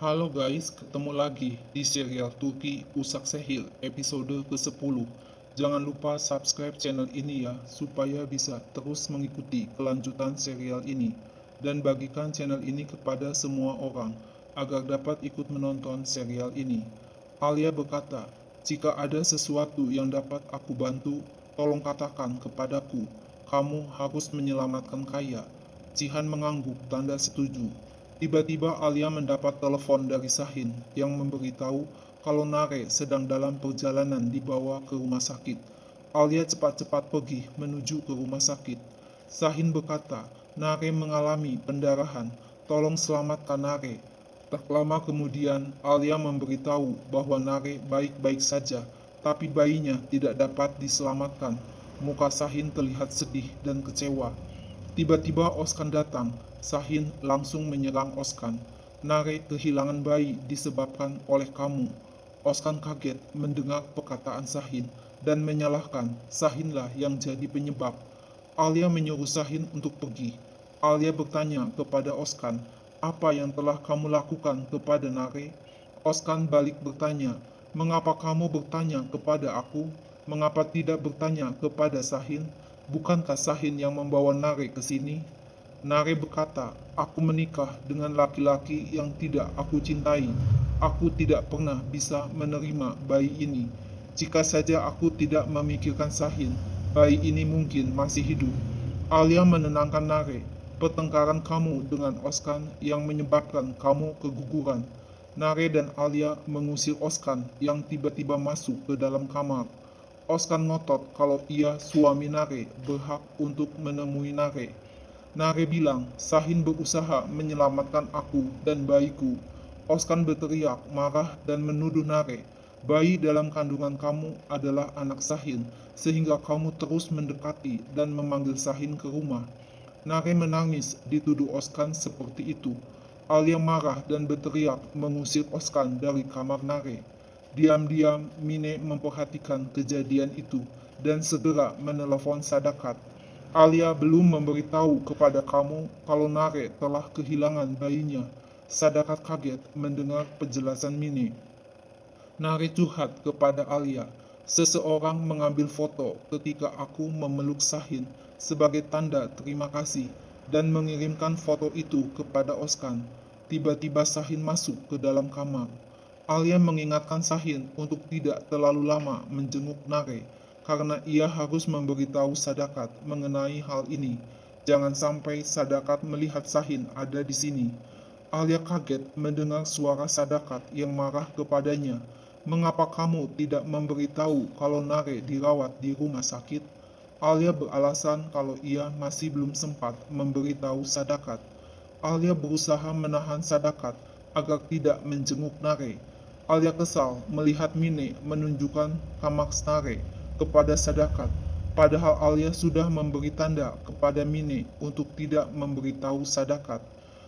Halo guys, ketemu lagi di serial Turki Usak Sehil episode ke-10. Jangan lupa subscribe channel ini ya, supaya bisa terus mengikuti kelanjutan serial ini. Dan bagikan channel ini kepada semua orang, agar dapat ikut menonton serial ini. Alia berkata, jika ada sesuatu yang dapat aku bantu, tolong katakan kepadaku. Kamu harus menyelamatkan Kaya. Jihan mengangguk tanda setuju. Tiba-tiba Alia mendapat telepon dari Sahin yang memberitahu kalau Nare sedang dalam perjalanan dibawa ke rumah sakit. Alia cepat-cepat pergi menuju ke rumah sakit. Sahin berkata, Nare mengalami pendarahan, tolong selamatkan Nare. Tak lama kemudian, Alia memberitahu bahwa Nare baik-baik saja, tapi bayinya tidak dapat diselamatkan. Muka Sahin terlihat sedih dan kecewa. Tiba-tiba Oskan datang. Sahin langsung menyerang Oskan. Nare kehilangan bayi disebabkan oleh kamu. Oskan kaget mendengar perkataan Sahin dan menyalahkan Sahinlah yang jadi penyebab. Alia menyuruh Sahin untuk pergi. Alia bertanya kepada Oskan, apa yang telah kamu lakukan kepada Nare? Oskan balik bertanya, mengapa kamu bertanya kepada aku? Mengapa tidak bertanya kepada Sahin? Bukankah Sahin yang membawa Nare ke sini? Nare berkata, aku menikah dengan laki-laki yang tidak aku cintai. Aku tidak pernah bisa menerima bayi ini. Jika saja aku tidak memikirkan Sahin, bayi ini mungkin masih hidup. Alia menenangkan Nare. Pertengkaran kamu dengan Oskan yang menyebabkan kamu keguguran. Nare dan Alia mengusir Oskan yang tiba-tiba masuk ke dalam kamar. Oskan ngotot kalau ia suami Nare berhak untuk menemui Nare. Nare bilang, Sahin berusaha menyelamatkan aku dan bayiku. Oskan berteriak, marah dan menuduh Nare. Bayi dalam kandungan kamu adalah anak Sahin, sehingga kamu terus mendekati dan memanggil Sahin ke rumah. Nare menangis dituduh Oskan seperti itu. Alia marah dan berteriak mengusir Oskan dari kamar Nare. Diam-diam Mine memperhatikan kejadian itu dan segera menelepon Sadakat. Alia belum memberitahu kepada kamu kalau Nare telah kehilangan bayinya. Sadakat kaget mendengar penjelasan Mine. Nare curhat kepada Alia. Seseorang mengambil foto ketika aku memeluk Sahin sebagai tanda terima kasih dan mengirimkan foto itu kepada Oskan. Tiba-tiba Sahin masuk ke dalam kamar. Alia mengingatkan Sahin untuk tidak terlalu lama menjenguk Nare karena ia harus memberitahu Sadakat mengenai hal ini. Jangan sampai Sadakat melihat Sahin ada di sini. Alia kaget mendengar suara Sadakat yang marah kepadanya. Mengapa kamu tidak memberitahu kalau Nare dirawat di rumah sakit? Alia beralasan kalau ia masih belum sempat memberitahu Sadakat. Alia berusaha menahan Sadakat agar tidak menjenguk Nare. Alia kesal melihat Mine menunjukkan kamar Nare kepada Sadakat. Padahal Alia sudah memberi tanda kepada Mine untuk tidak memberitahu Sadakat.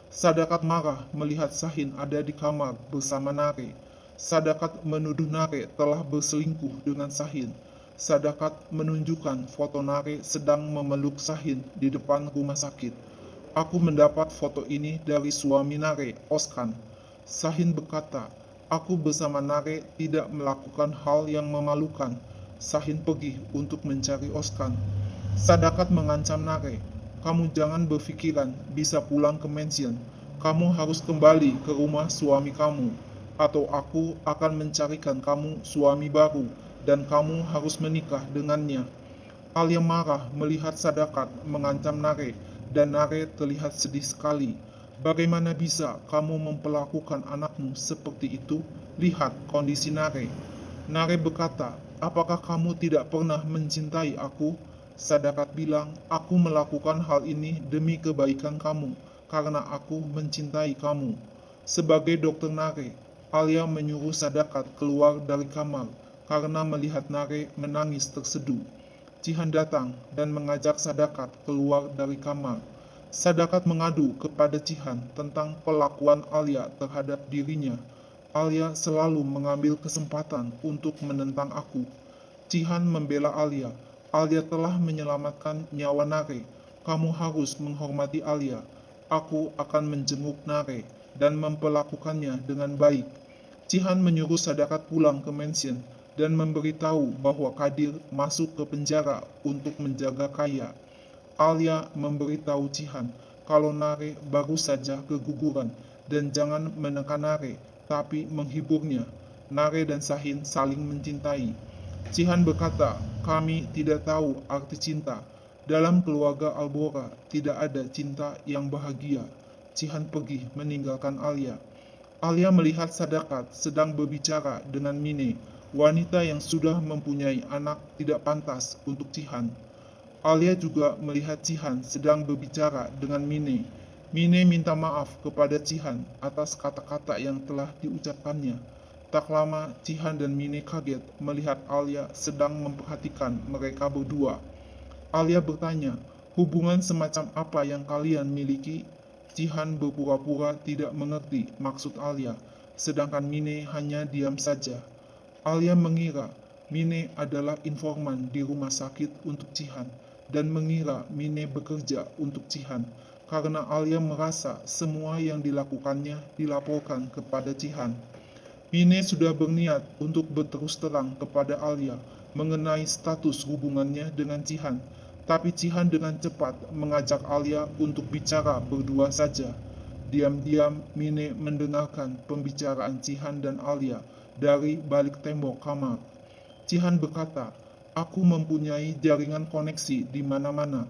Sadakat marah melihat Sahin ada di kamar bersama Nare. Sadakat menuduh Nare telah berselingkuh dengan Sahin. Sadakat menunjukkan foto Nare sedang memeluk Sahin di depan rumah sakit. Aku mendapat foto ini dari suami Nare, Oskan. Sahin berkata, aku bersama Nare tidak melakukan hal yang memalukan. Sahin pergi untuk mencari Oskan. Sadakat mengancam Nare, kamu jangan berpikiran bisa pulang ke mansion. Kamu harus kembali ke rumah suami kamu, atau aku akan mencarikan kamu suami baru, dan kamu harus menikah dengannya. Alia marah melihat Sadakat mengancam Nare, dan Nare terlihat sedih sekali. Bagaimana bisa kamu memperlakukan anakmu seperti itu? Lihat kondisi Nare. Nare berkata, apakah kamu tidak pernah mencintai aku? Sadakat bilang, aku melakukan hal ini demi kebaikan kamu, karena aku mencintai kamu. Sebagai dokter Nare, Alia menyuruh Sadakat keluar dari kamar, karena melihat Nare menangis terseduh. Jihan datang dan mengajak Sadakat keluar dari kamar. Sadakat mengadu kepada Jihan tentang perlakuan Alia terhadap dirinya. Alia selalu mengambil kesempatan untuk menentang aku. Jihan membela Alia. Alia telah menyelamatkan nyawa Nare. Kamu harus menghormati Alia. Aku akan menjenguk Nare. dan memperlakukannya dengan baik. Jihan menyuruh Sadakat pulang ke mansion dan memberitahu bahwa Kadir masuk ke penjara untuk menjaga Kaya. Alia memberitahu Jihan kalau Nare baru saja keguguran dan jangan menekan Nare, tapi menghiburnya. Nare dan Sahin saling mencintai. Jihan berkata, kami tidak tahu arti cinta. Dalam keluarga Albora tidak ada cinta yang bahagia. Jihan pergi meninggalkan Alia. Alia melihat Sadakat sedang berbicara dengan Mine, wanita yang sudah mempunyai anak tidak pantas untuk Jihan. Alia juga melihat Jihan sedang berbicara dengan Mine. Mine minta maaf kepada Jihan atas kata-kata yang telah diucapkannya. Tak lama, Jihan dan Mine kaget melihat Alia sedang memperhatikan mereka berdua. Alia bertanya, hubungan semacam apa yang kalian miliki? Jihan berpura-pura tidak mengerti maksud Alia, sedangkan Mine hanya diam saja. Alia mengira Mine adalah informan di rumah sakit untuk Jihan dan mengira Mine bekerja untuk Jihan karena Alia merasa semua yang dilakukannya dilaporkan kepada Jihan. Mine sudah berniat untuk berterus terang kepada Alia mengenai status hubungannya dengan Jihan, tapi Jihan dengan cepat mengajak Alia untuk bicara berdua saja. Diam-diam Mine mendengarkan pembicaraan Jihan dan Alia dari balik tembok kamar. Jihan berkata, aku mempunyai jaringan koneksi di mana-mana.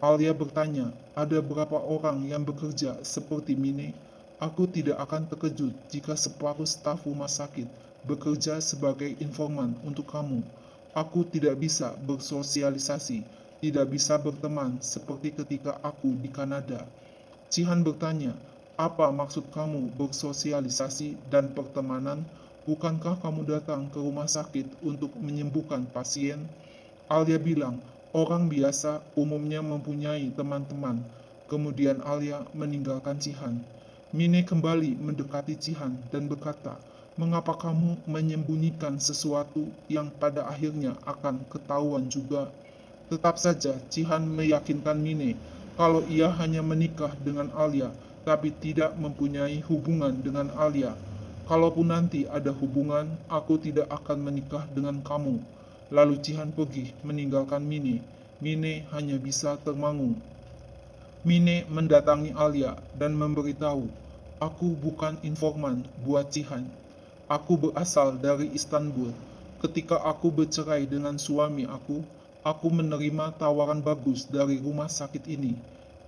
Alia bertanya, ada berapa orang yang bekerja seperti Mine? Aku tidak akan terkejut jika separuh staf rumah sakit bekerja sebagai informan untuk kamu. Aku tidak bisa bersosialisasi, tidak bisa berteman seperti ketika aku di Kanada. Jihan bertanya, apa maksud kamu bersosialisasi dan pertemanan? Bukankah kamu datang ke rumah sakit untuk menyembuhkan pasien? Alia bilang, orang biasa umumnya mempunyai teman-teman. Kemudian Alia meninggalkan Jihan. Mine kembali mendekati Jihan dan berkata, mengapa kamu menyembunyikan sesuatu yang pada akhirnya akan ketahuan juga? Tetap saja Jihan meyakinkan Mine kalau ia hanya menikah dengan Alia, tapi tidak mempunyai hubungan dengan Alia. Kalaupun nanti ada hubungan, aku tidak akan menikah dengan kamu. Lalu Jihan pergi meninggalkan Mine. Mine hanya bisa termangu. Mine mendatangi Alia dan memberitahu, aku bukan informan buat Jihan. Aku berasal dari Istanbul. Ketika aku bercerai dengan suami aku menerima tawaran bagus dari rumah sakit ini.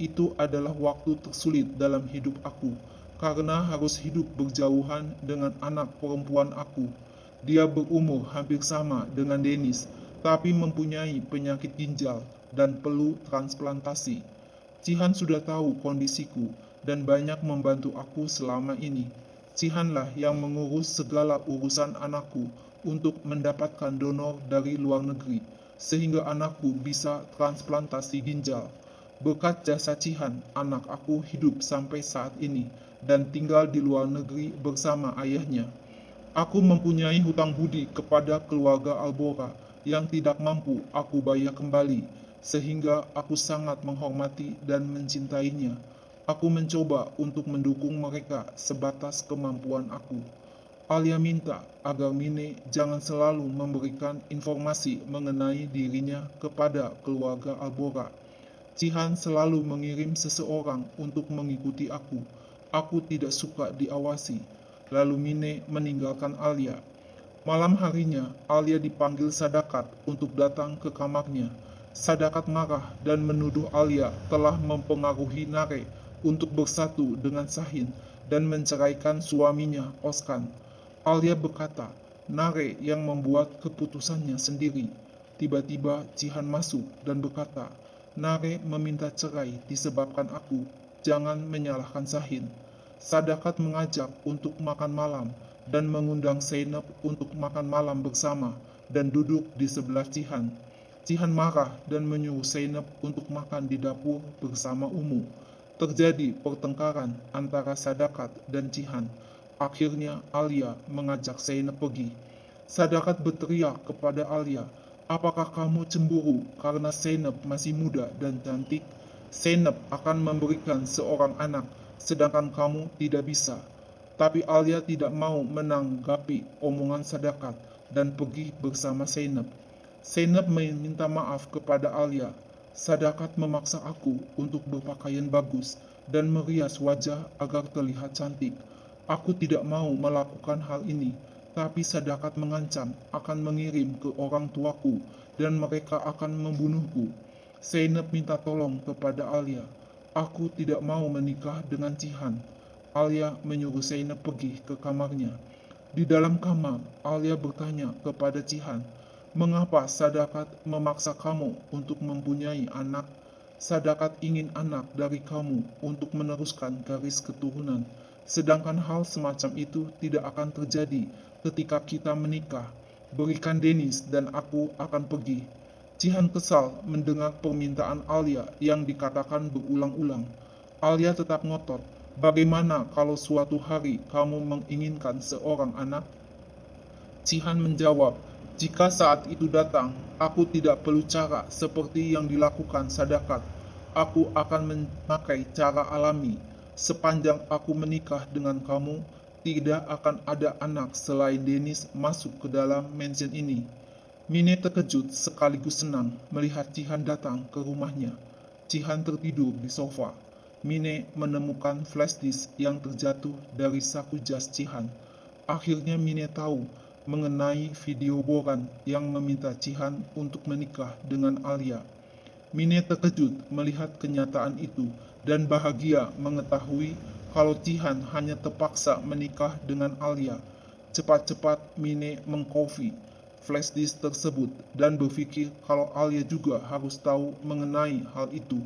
Itu adalah waktu tersulit dalam hidup aku, karena harus hidup berjauhan dengan anak perempuan aku. Dia berumur hampir sama dengan Dennis, tapi mempunyai penyakit ginjal dan perlu transplantasi. Jihan sudah tahu kondisiku dan banyak membantu aku selama ini. Jihanlah yang mengurus segala urusan anakku untuk mendapatkan donor dari luar negeri, sehingga anakku bisa transplantasi ginjal. Berkat jasa Jihan, anak aku hidup sampai saat ini dan tinggal di luar negeri bersama ayahnya. Aku mempunyai hutang budi kepada keluarga Albora yang tidak mampu aku bayar kembali, sehingga aku sangat menghormati dan mencintainya. Aku mencoba untuk mendukung mereka sebatas kemampuan aku. Alia minta agar Mine jangan selalu memberikan informasi mengenai dirinya kepada keluarga Albora. Jihan selalu mengirim seseorang untuk mengikuti aku. Aku tidak suka diawasi. Lalu Mine meninggalkan Alia. Malam harinya, Alia dipanggil Sadakat untuk datang ke kamarnya. Sadakat marah dan menuduh Alia telah mempengaruhi Nare untuk bersatu dengan Sahin dan menceraikan suaminya, Oskan. Alia berkata, Nare yang membuat keputusannya sendiri. Tiba-tiba Jihan masuk dan berkata, Nare meminta cerai disebabkan aku, jangan menyalahkan Sahin. Sadakat mengajak untuk makan malam dan mengundang Zainab untuk makan malam bersama dan duduk di sebelah Jihan. Jihan marah dan menyuruh Zainab untuk makan di dapur bersama Umu. Terjadi pertengkaran antara Sadakat dan Jihan. Akhirnya Alia mengajak Zainab pergi. Sadakat berteriak kepada Alia, apakah kamu cemburu karena Zainab masih muda dan cantik? Zainab akan memberikan seorang anak sedangkan kamu tidak bisa. Tapi Alia tidak mau menanggapi omongan Sadakat dan pergi bersama Zainab. Zainab meminta maaf kepada Alia. Sadakat memaksa aku untuk berpakaian bagus dan merias wajah agar terlihat cantik. Aku tidak mau melakukan hal ini, tapi Sadakat mengancam akan mengirim ke orang tuaku dan mereka akan membunuhku. Zainab minta tolong kepada Alia. Aku tidak mau menikah dengan Cihan. Alia menyuruh Zainab pergi ke kamarnya. Di dalam kamar, Alia bertanya kepada Cihan, "Mengapa Sadakat memaksa kamu untuk mempunyai anak? Sadakat ingin anak dari kamu untuk meneruskan garis keturunan. Sedangkan hal semacam itu tidak akan terjadi ketika kita menikah. Berikan Dennis dan aku akan pergi." Cihan kesal mendengar permintaan Alia yang dikatakan berulang-ulang. Alia tetap ngotot. "Bagaimana kalau suatu hari kamu menginginkan seorang anak?" Cihan menjawab, "Jika saat itu datang, aku tidak perlu cara seperti yang dilakukan Sadakat. Aku akan memakai cara alami. Sepanjang aku menikah dengan kamu, tidak akan ada anak selain Dennis masuk ke dalam mansion ini." Mine terkejut sekaligus senang melihat Cihan datang ke rumahnya. Cihan tertidur di sofa. Mine menemukan flash disk yang terjatuh dari saku jas Cihan. Akhirnya Mine tahu mengenai video Boran yang meminta Cihan untuk menikah dengan Alia. Mine terkejut melihat kenyataan itu dan bahagia mengetahui kalau Cihan hanya terpaksa menikah dengan Alia. Cepat-cepat Mine mengcopy flash disk tersebut dan berpikir kalau Alia juga harus tahu mengenai hal itu.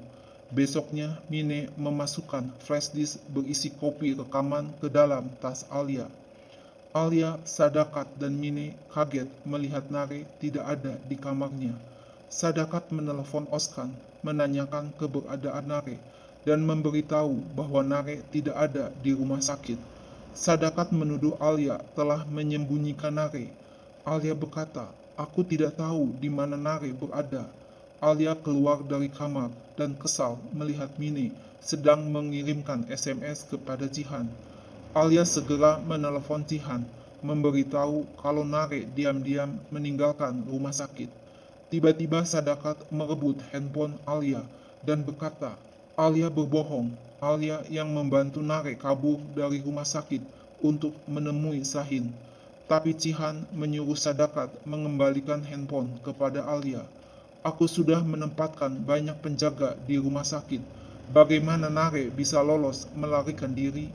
Besoknya, Mine memasukkan flash disk berisi kopi rekaman ke dalam tas Alia. Alia, Sadakat, dan Mine kaget melihat Nare tidak ada di kamarnya. Sadakat menelepon Oskan, menanyakan keberadaan Nare, dan memberitahu bahwa Nare tidak ada di rumah sakit. Sadakat menuduh Alia telah menyembunyikan Nare. Alia berkata, "Aku tidak tahu di mana Nare berada." Alia keluar dari kamar dan kesal melihat Mine sedang mengirimkan SMS kepada Cihan. Alia segera menelepon Cihan, memberitahu kalau Nare diam-diam meninggalkan rumah sakit. Tiba-tiba Sadakat merebut handphone Alia dan berkata, Alia berbohong. Alia yang membantu Nare kabur dari rumah sakit untuk menemui Sahin. Tapi Cihan menyuruh Sadakat mengembalikan handphone kepada Alia. "Aku sudah menempatkan banyak penjaga di rumah sakit. Bagaimana Nare bisa lolos melarikan diri?"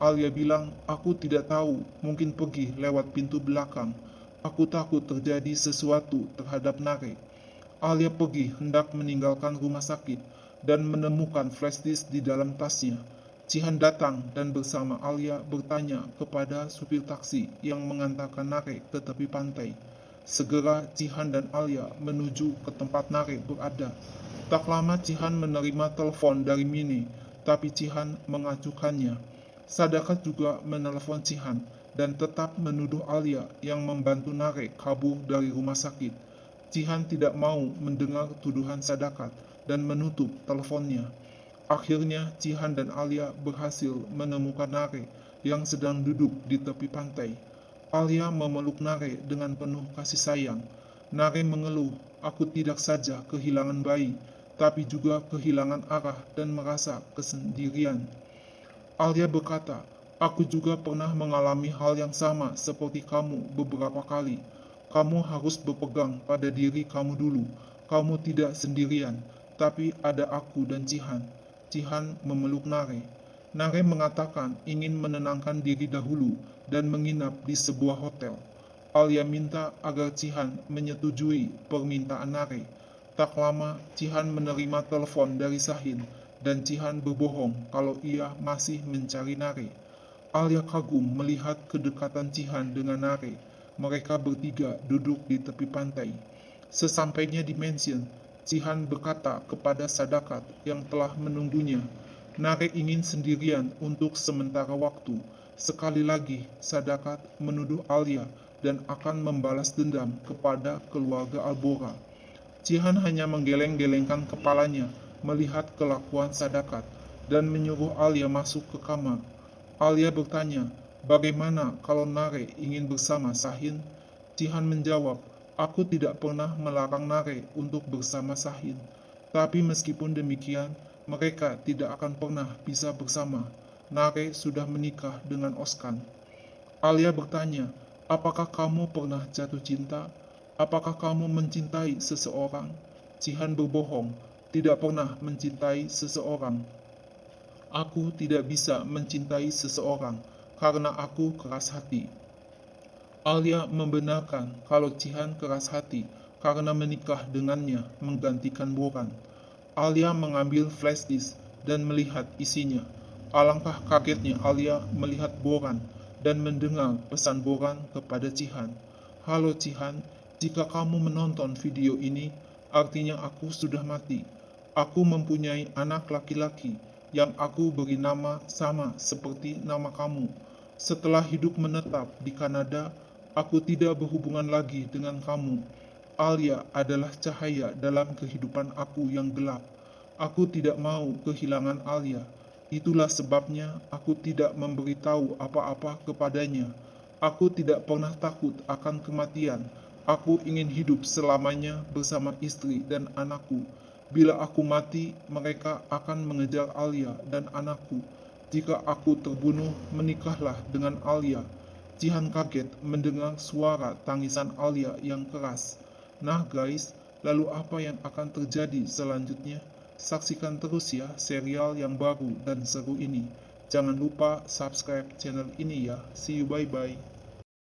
Alia bilang, "Aku tidak tahu, mungkin pergi lewat pintu belakang. Aku takut terjadi sesuatu terhadap Nare." Alia pergi hendak meninggalkan rumah sakit dan menemukan flash disk di dalam tasnya. Cihan datang dan bersama Alia bertanya kepada supir taksi yang mengantarkan Nare ke tepi pantai. Segera Cihan dan Alia menuju ke tempat Nare berada. Tak lama Cihan menerima telepon dari Mine, tapi Cihan mengacuhkannya. Sadakat juga menelepon Cihan dan tetap menuduh Alia yang membantu Nare kabur dari rumah sakit. Cihan tidak mau mendengar tuduhan Sadakat dan menutup teleponnya. Akhirnya Cihan dan Alia berhasil menemukan Nare yang sedang duduk di tepi pantai. Alia memeluk Nare dengan penuh kasih sayang. Nare mengeluh, "Aku tidak saja kehilangan bayi, tapi juga kehilangan arah dan merasa kesendirian." Alia berkata, "Aku juga pernah mengalami hal yang sama seperti kamu beberapa kali. Kamu harus berpegang pada diri kamu dulu. Kamu tidak sendirian, tapi ada aku dan Cihan." Cihan memeluk Nare. Nare mengatakan ingin menenangkan diri dahulu dan menginap di sebuah hotel. Alia minta agar Cihan menyetujui permintaan Nare. Tak lama, Cihan menerima telepon dari Sahin dan Cihan berbohong kalau ia masih mencari Nare. Alia kagum melihat kedekatan Cihan dengan Nare. Mereka bertiga duduk di tepi pantai. Sesampainya di mansion, Cihan berkata kepada Sadakat yang telah menunggunya, "Nare ingin sendirian untuk sementara waktu." Sekali lagi, Sadakat menuduh Alia dan akan membalas dendam kepada keluarga Albora. Cihan hanya menggeleng-gelengkan kepalanya melihat kelakuan Sadakat. dan menyuruh Alia masuk ke kamar. Alia bertanya, bagaimana kalau Nare ingin bersama Sahin? Jihan menjawab, aku tidak pernah melarang Nare untuk bersama Sahin. Tapi meskipun demikian, mereka tidak akan pernah bisa bersama. Nare sudah menikah dengan Oskan. Alia bertanya, apakah kamu pernah jatuh cinta? Apakah kamu mencintai seseorang? Jihan berbohong, tidak pernah mencintai seseorang. Aku tidak bisa mencintai seseorang karena aku keras hati. Alia membenarkan kalau Jihan keras hati karena menikah dengannya menggantikan Boran. Alia mengambil flash disk dan melihat isinya. Alangkah kagetnya Alia melihat Boran dan mendengar pesan Boran kepada Jihan. Halo Jihan, jika kamu menonton video ini, artinya aku sudah mati. Aku mempunyai anak laki-laki yang aku beri nama sama seperti nama kamu. Setelah hidup menetap di Kanada, aku tidak berhubungan lagi dengan kamu. Alia adalah cahaya dalam kehidupan aku yang gelap. Aku tidak mau kehilangan Alia. Itulah sebabnya aku tidak memberitahu apa-apa kepadanya. Aku tidak pernah takut akan kematian. Aku ingin hidup selamanya bersama istri dan anakku. Bila aku mati, mereka akan mengejar Alia dan anakku. Jika aku terbunuh, menikahlah dengan Alia. Jihan kaget mendengar suara tangisan Alia yang keras. Nah guys, lalu apa yang akan terjadi selanjutnya? Saksikan terus ya serial yang baru dan seru ini. Jangan lupa subscribe channel ini ya. See you, bye-bye.